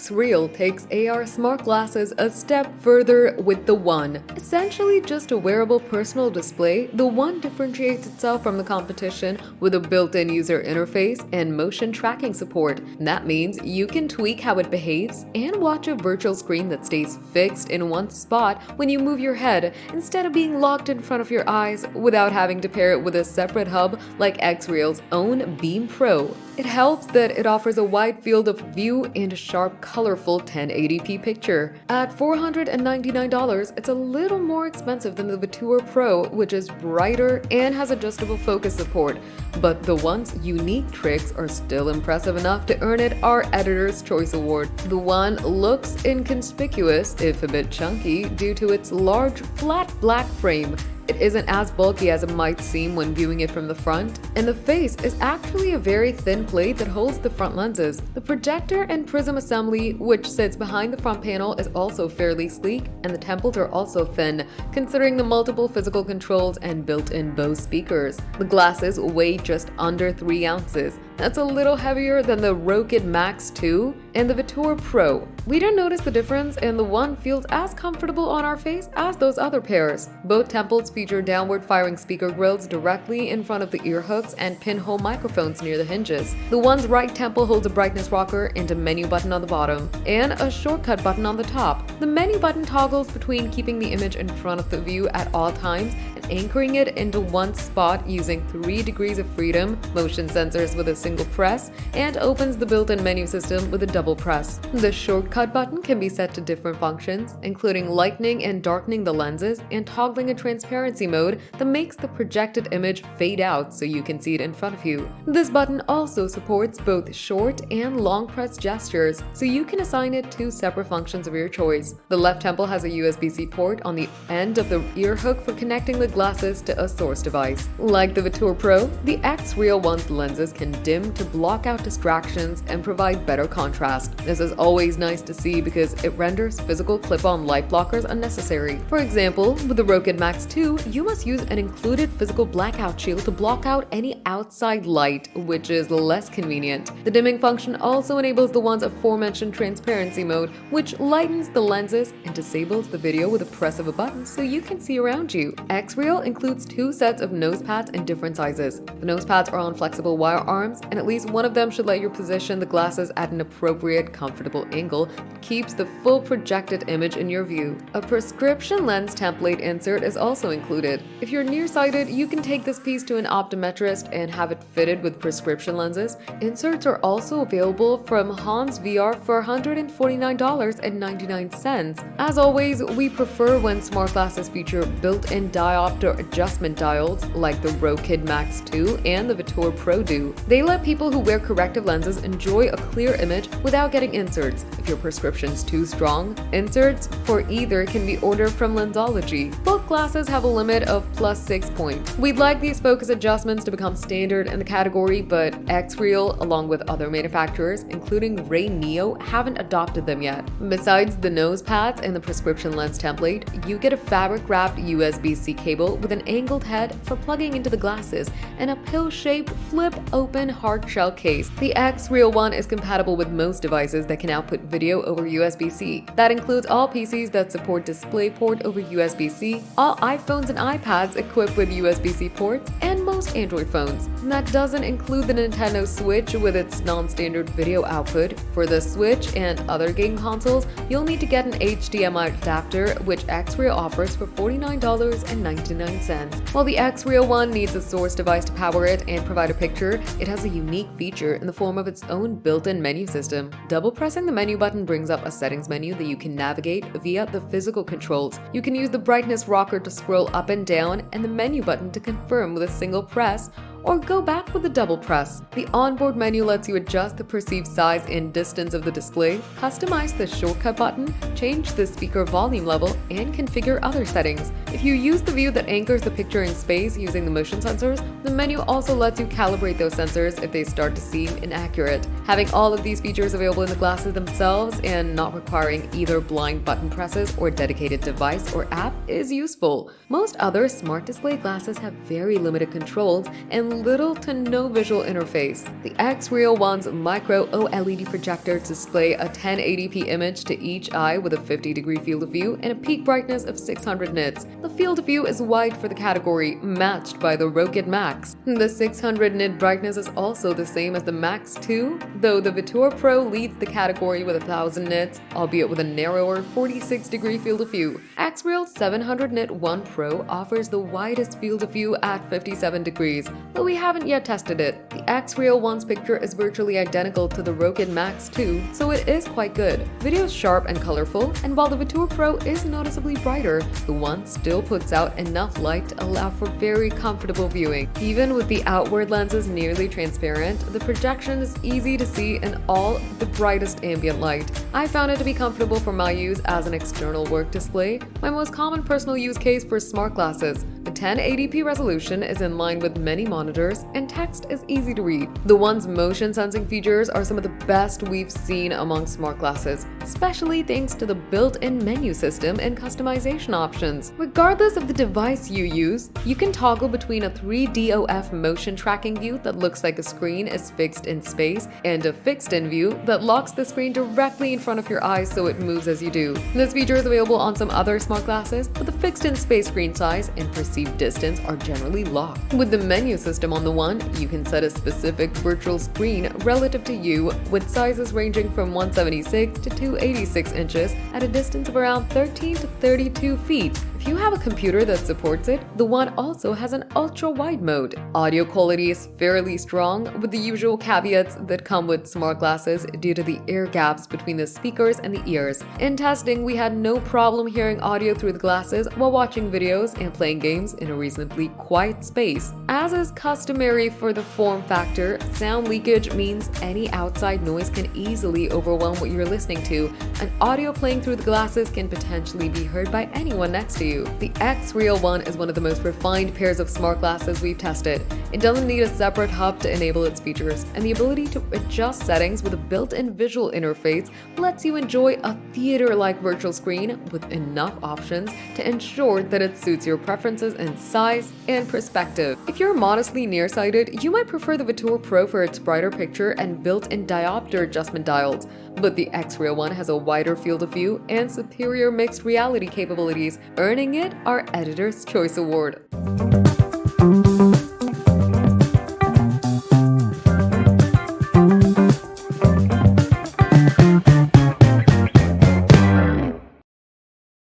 Xreal takes AR smart glasses a step further with the One. Essentially just a wearable personal display, the One differentiates itself from the competition with a built-in user interface and motion tracking support. That means you can tweak how it behaves and watch a virtual screen that stays fixed in one spot when you move your head, instead of being locked in front of your eyes without having to pair it with a separate hub like Xreal's own Beam Pro. It helps that it offers a wide field of view and a sharp, colorful 1080p picture. At $499, it's a little more expensive than the Vetour Pro, which is brighter and has adjustable focus support, but the One's unique tricks are still impressive enough to earn it our Editor's Choice Award. The One looks inconspicuous, if a bit chunky, due to its large, flat black frame. It isn't as bulky as it might seem when viewing it from the front, and the face is actually a very thin plate that holds the front lenses. The projector and prism assembly, which sits behind the front panel, is also fairly sleek, and the temples are also thin, considering the multiple physical controls and built-in Bose speakers. The glasses weigh just under 3 ounces. That's a little heavier than the Rokid Max 2 and the Vetour Pro. We don't notice the difference, and the One feels as comfortable on our face as those other pairs. Both temples feature downward-firing speaker grills directly in front of the ear hooks and pinhole microphones near the hinges. The One's right temple holds a brightness rocker and a menu button on the bottom, and a shortcut button on the top. The menu button toggles between keeping the image in front of the view at all times and anchoring it into one spot using 3 degrees of freedom, motion sensors with a single press, and opens the built-in menu system with a double press. The shortcut button can be set to different functions, including lightening and darkening the lenses and toggling a transparency mode that makes the projected image fade out so you can see it in front of you. This button also supports both short and long press gestures, so you can assign it 2 separate functions of your choice. The left temple has a USB-C port on the end of the ear hook for connecting the glasses to a source device. Like the Vetour Pro, the Xreal One's lenses can dim to block out distractions and provide better contrast. This is always nice to see because it renders physical clip-on light blockers unnecessary. For example, with the Rokid Max 2, you must use an included physical blackout shield to block out any outside light, which is less convenient. The dimming function also enables the One's aforementioned transparency mode, which lightens the lenses and disables the video with a press of a button so you can see around you. Xreal includes 2 sets of nose pads in different sizes. The nose pads are on flexible wire arms, and at least one of them should let you position the glasses at an appropriate, comfortable angle that keeps the full projected image in your view. A prescription lens template insert is also included. If you're nearsighted, you can take this piece to an optometrist and have it fitted with prescription lenses. Inserts are also available from Hans VR for $149.99. As always, we prefer when smart glasses feature built-in diopter adjustment diodes like the Rokid Max 2 and the Vetour Pro do. They let people who wear corrective lenses enjoy a clear image without getting inserts. If your prescription's too strong, inserts for either can be ordered from Lensology. Both glasses have a limit of +6 points. We'd like these focus adjustments to become standard in the category, but Xreal, along with other manufacturers, including Ray Neo, haven't adopted them yet. Besides the nose pads and the prescription lens template, you get a fabric-wrapped USB-C cable with an angled head for plugging into the glasses and a pill-shaped flip-open hard shell case. The Xreal One is compatible with most devices that can output video over USB-C. That includes all PCs that support DisplayPort over USB-C, all iPhones and iPads equipped with USB-C ports, and most Android phones. And that doesn't include the Nintendo Switch with its non-standard video output. For the Switch and other game consoles, you'll need to get an HDMI adapter, which Xreal offers for $49.99. While the Xreal One needs a source device to power it and provide a picture, it has a unique feature in the form of its own built-in menu system. Double pressing the menu button brings up a settings menu that you can navigate via the physical controls. You can use the brightness rocker to scroll up and down and the menu button to confirm with a single press, or go back with a double press. The onboard menu lets you adjust the perceived size and distance of the display, customize the shortcut button, change the speaker volume level, and configure other settings. If you use the view that anchors the picture in space using the motion sensors, the menu also lets you calibrate those sensors if they start to seem inaccurate. Having all of these features available in the glasses themselves and not requiring either blind button presses or dedicated device or app is useful. Most other smart display glasses have very limited controls and little to no visual interface. The Xreal One's micro OLED projector display a 1080p image to each eye with a 50-degree field of view and a peak brightness of 600 nits. The field of view is wide for the category, matched by the Rocket Max. The 600 nit brightness is also the same as the Max 2, though the Vitor Pro leads the category with 1000 nits, albeit with a narrower 46-degree field of view. Xreal's 700 nit One Pro offers the widest field of view at 57 degrees, though we haven't yet tested it. The Xreal One's picture is virtually identical to the Rocket Max 2, so it is quite good. Video is sharp and colorful, and while the Vitor Pro is noticeably brighter, the One still puts out enough light to allow for very comfortable viewing. Even with the outward lenses nearly transparent, the projection is easy to see in all the brightest ambient light. I found it to be comfortable for my use as an external work display, my most common personal use case for smart glasses. The 1080p resolution is in line with many monitors, and text is easy to read. The One's motion sensing features are some of the best we've seen among smart glasses, especially thanks to the built-in menu system and customization options. Regardless of the device you use, you can toggle between a 3DOF motion tracking view that looks like a screen is fixed in space and a fixed-in view that locks the screen directly in front of your eyes so it moves as you do. This feature is available on some other smart glasses, but the fixed-in space screen size and perceived distance are generally locked. With the menu system on the One, you can set a specific virtual screen relative to you, with sizes ranging from 176 to 286 inches at a distance of around 13 to 32 feet. If you have a computer that supports it, the One also has an ultra-wide mode. Audio quality is fairly strong, with the usual caveats that come with smart glasses due to the air gaps between the speakers and the ears. In testing, we had no problem hearing audio through the glasses while watching videos and playing games in a reasonably quiet space. As is customary for the form factor, sound leakage means any outside noise can easily overwhelm what you're listening to, and audio playing through the glasses can potentially be heard by anyone next to you. The Xreal One is one of the most refined pairs of smart glasses we've tested. It doesn't need a separate hub to enable its features, and the ability to adjust settings with a built-in visual interface lets you enjoy a theater-like virtual screen with enough options to ensure that it suits your preferences in size and perspective. If you're modestly nearsighted, you might prefer the Vitor Pro for its brighter picture and built-in diopter adjustment dials, but the Xreal One has a wider field of view and superior mixed reality capabilities, earning it our Editor's Choice Award.